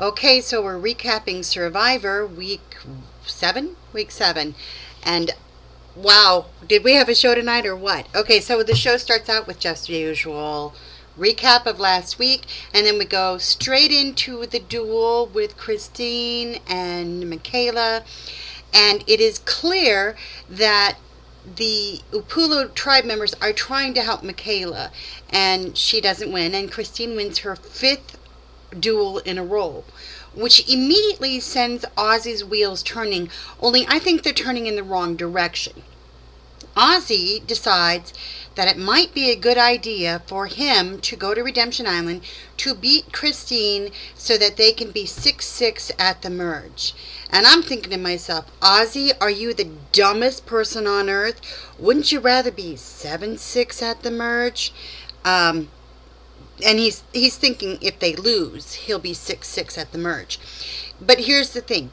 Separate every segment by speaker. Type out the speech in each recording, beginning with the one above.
Speaker 1: Okay, so we're recapping Survivor week 7? Week 7. And wow, did we have a show tonight or what? Okay, so the show starts out with just the usual recap of last week, and then we go straight into the duel with Christine and Michaela. And it is clear that the Upulu tribe members are trying to help Michaela, and she doesn't win, and Christine wins her 5th duel in a row, which immediately sends Ozzy's wheels turning, only I think they're turning in the wrong direction. Ozzy decides that it might be a good idea for him to go to Redemption Island to beat Christine so that they can be 6-6 at the merge. And I'm thinking to myself, Ozzy, are you the dumbest person on earth? Wouldn't you rather be 7-6 at the merge? And he's thinking if they lose, he'll be 6-6 at the merge. But here's the thing.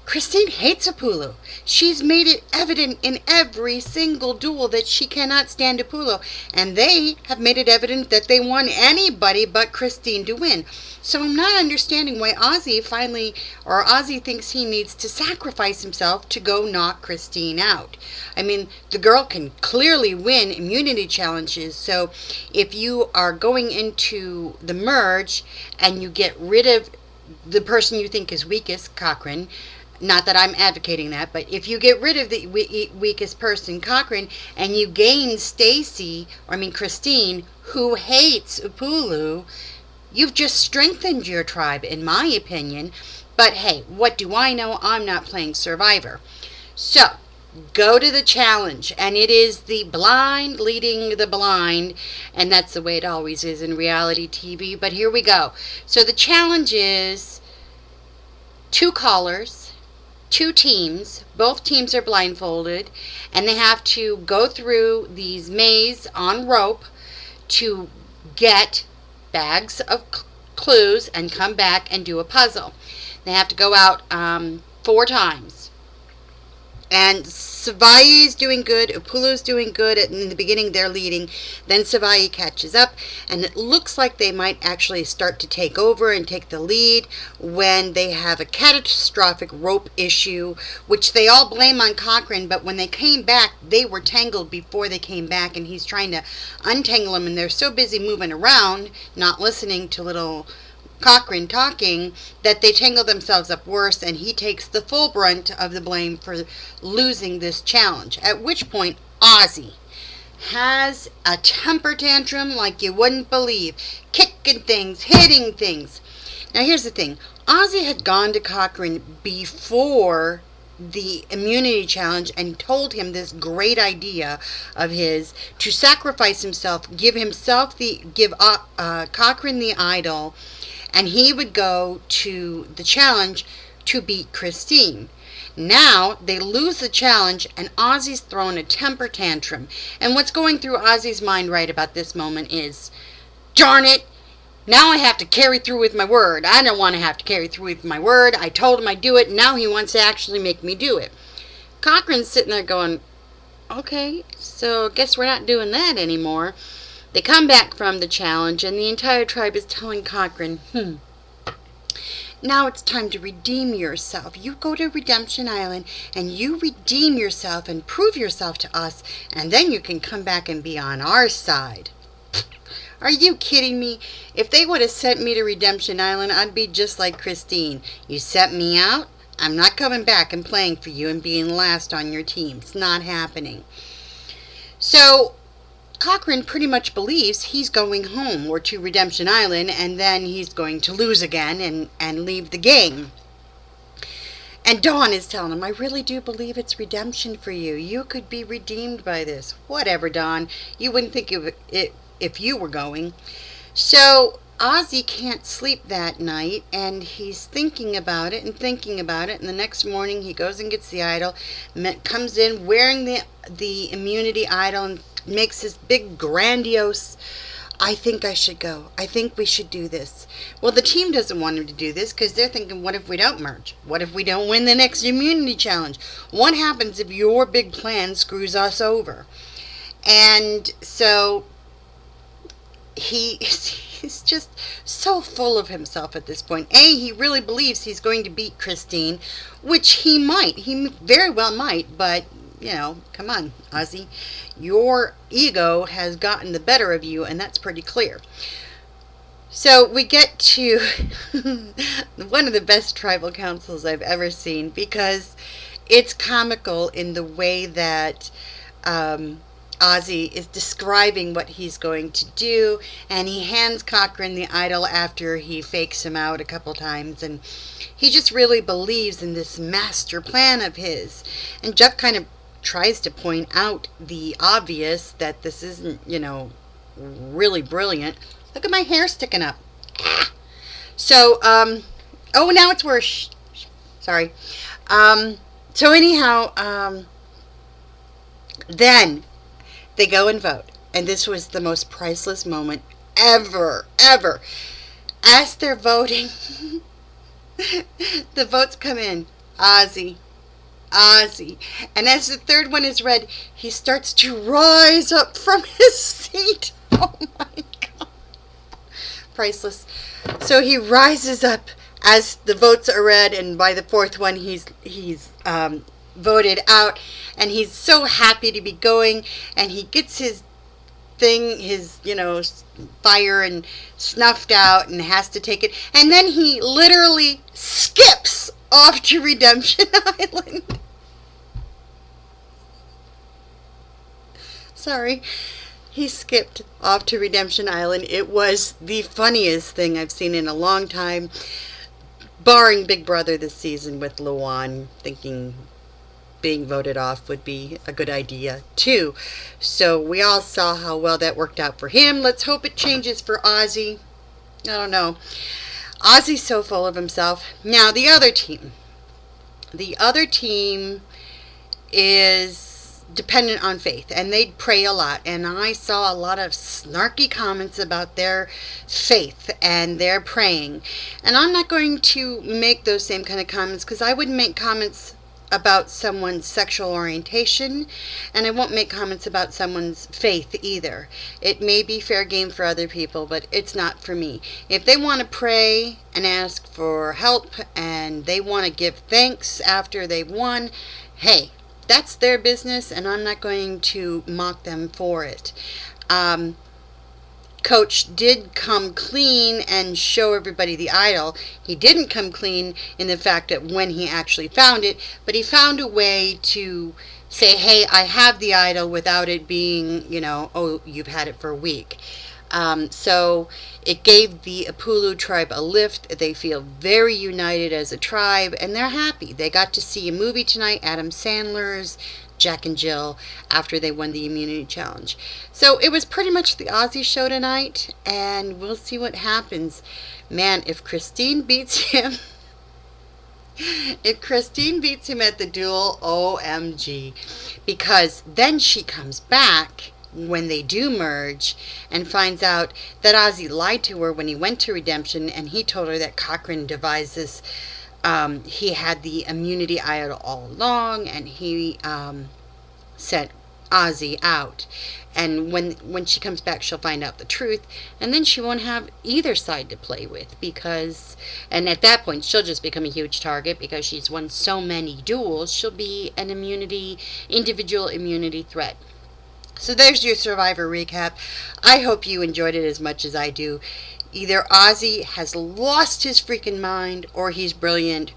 Speaker 1: Christine hates Upulu. She's made it evident in every single duel that she cannot stand Upulu. And they have made it evident that they want anybody but Christine to win. So I'm not understanding why Ozzy thinks he needs to sacrifice himself to go knock Christine out. I mean, the girl can clearly win immunity challenges. So if you are going into the merge and you get rid of the person you think is weakest, Cochran, not that I'm advocating that, but if you get rid of the weakest person, Cochran, and you gain Christine, who hates Upulu, you've just strengthened your tribe, in my opinion. But hey, what do I know? I'm not playing Survivor. So, go to the challenge, and it is the blind leading the blind, and that's the way it always is in reality TV, but here we go. So the challenge is 2 callers, 2 teams. Both teams are blindfolded, and they have to go through these mazes on rope to get bags of clues and come back and do a puzzle. They have to go out 4 times. And Savai is doing good, Upulu's doing good. In the beginning, they're leading. Then Savai catches up, and it looks like they might actually start to take over and take the lead when they have a catastrophic rope issue, which they all blame on Cochran. But when they came back, they were tangled before they came back, and he's trying to untangle them, and they're so busy moving around, not listening to little Cochran talking, that they tangle themselves up worse, and he takes the full brunt of the blame for losing this challenge. At which point, Ozzy has a temper tantrum like you wouldn't believe, kicking things, hitting things. Now here's the thing. Ozzy had gone to Cochran before the immunity challenge and told him this great idea of his to sacrifice himself, give Cochran the idol, and he would go to the challenge to beat Christine. Now, they lose the challenge, and Ozzy's throwing a temper tantrum. And what's going through Ozzy's mind right about this moment is, darn it, now I have to carry through with my word. I don't want to have to carry through with my word. I told him I'd do it, and now he wants to actually make me do it. Cochran's sitting there going, okay, so I guess we're not doing that anymore. They come back from the challenge, and the entire tribe is telling Cochran, now it's time to redeem yourself. You go to Redemption Island, and you redeem yourself and prove yourself to us, and then you can come back and be on our side. Are you kidding me? If they would have sent me to Redemption Island, I'd be just like Christine. You set me out, I'm not coming back and playing for you and being last on your team. It's not happening. So Cochran pretty much believes he's going home or to Redemption Island, and then he's going to lose again and leave the game. And Dawn is telling him, I really do believe it's redemption for you. You could be redeemed by this. Whatever, Dawn. You wouldn't think of it if you were going. So Ozzy can't sleep that night, and he's thinking about it, and the next morning he goes and gets the idol, comes in wearing the immunity idol, and makes this big grandiose, I think I should go. I think we should do this. Well, the team doesn't want him to do this because they're thinking, what if we don't merge? What if we don't win the next immunity challenge? What happens if your big plan screws us over? And so he's just so full of himself at this point. He really believes he's going to beat Christine, which he might. He very well might, but come on, Ozzy. Your ego has gotten the better of you, and that's pretty clear. So we get to one of the best tribal councils I've ever seen, because it's comical in the way that Ozzy is describing what he's going to do, and he hands Cochran the idol after he fakes him out a couple times, and he just really believes in this master plan of his. And Jeff kind of tries to point out the obvious, that this isn't, really brilliant. Look at my hair sticking up. So, oh, now it's worse. Sorry. So anyhow, then they go and vote. And this was the most priceless moment ever. As they're voting, the votes come in. Ozzy. And as the third one is read, he starts to rise up from his seat. Oh my God. Priceless. So he rises up as the votes are read, and by the fourth one he's voted out, and he's so happy to be going, and he gets his thing, his fire and snuffed out, and has to take it, and then he literally skips off to Redemption Island. Sorry. He skipped off to Redemption Island. It was the funniest thing I've seen in a long time, barring Big Brother this season, with Luan thinking being voted off would be a good idea too. So we all saw how well that worked out for him. Let's hope it changes for Ozzy. I don't know. Ozzy's so full of himself. Now the other team. The other team is dependent on faith, and they'd pray a lot, and I saw a lot of snarky comments about their faith and their praying, and I'm not going to make those same kind of comments, because I wouldn't make comments about someone's sexual orientation, and I won't make comments about someone's faith either. It may be fair game for other people, but it's not for me. If they want to pray and ask for help, and they want to give thanks after they've won, hey, that's their business, and I'm not going to mock them for it. Coach did come clean and show everybody the idol. He didn't come clean in the fact that when he actually found it, but he found a way to say, hey, I have the idol, without it being, oh, you've had it for a week. So it gave the Apulu tribe a lift. They feel very united as a tribe, and they're happy. They got to see a movie tonight, Adam Sandler's Jack and Jill, after they won the immunity challenge. So it was pretty much the Ozzy show tonight, and we'll see what happens. Man, if Christine beats him, at the duel, OMG. Because then she comes back when they do merge, and finds out that Ozzy lied to her when he went to Redemption, and he told her that Cochran devised this. He had the immunity idol all along, and he sent Ozzy out. And when she comes back, she'll find out the truth, and then she won't have either side to play with, and at that point she'll just become a huge target, because she's won so many duels. She'll be an individual immunity threat. So there's your Survivor recap. I hope you enjoyed it as much as I do. Either Ozzy has lost his freaking mind, or he's brilliant,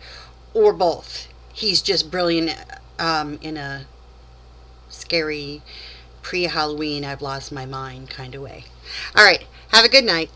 Speaker 1: or both. He's just brilliant in a scary pre-Halloween, I've lost my mind kind of way. All right, have a good night.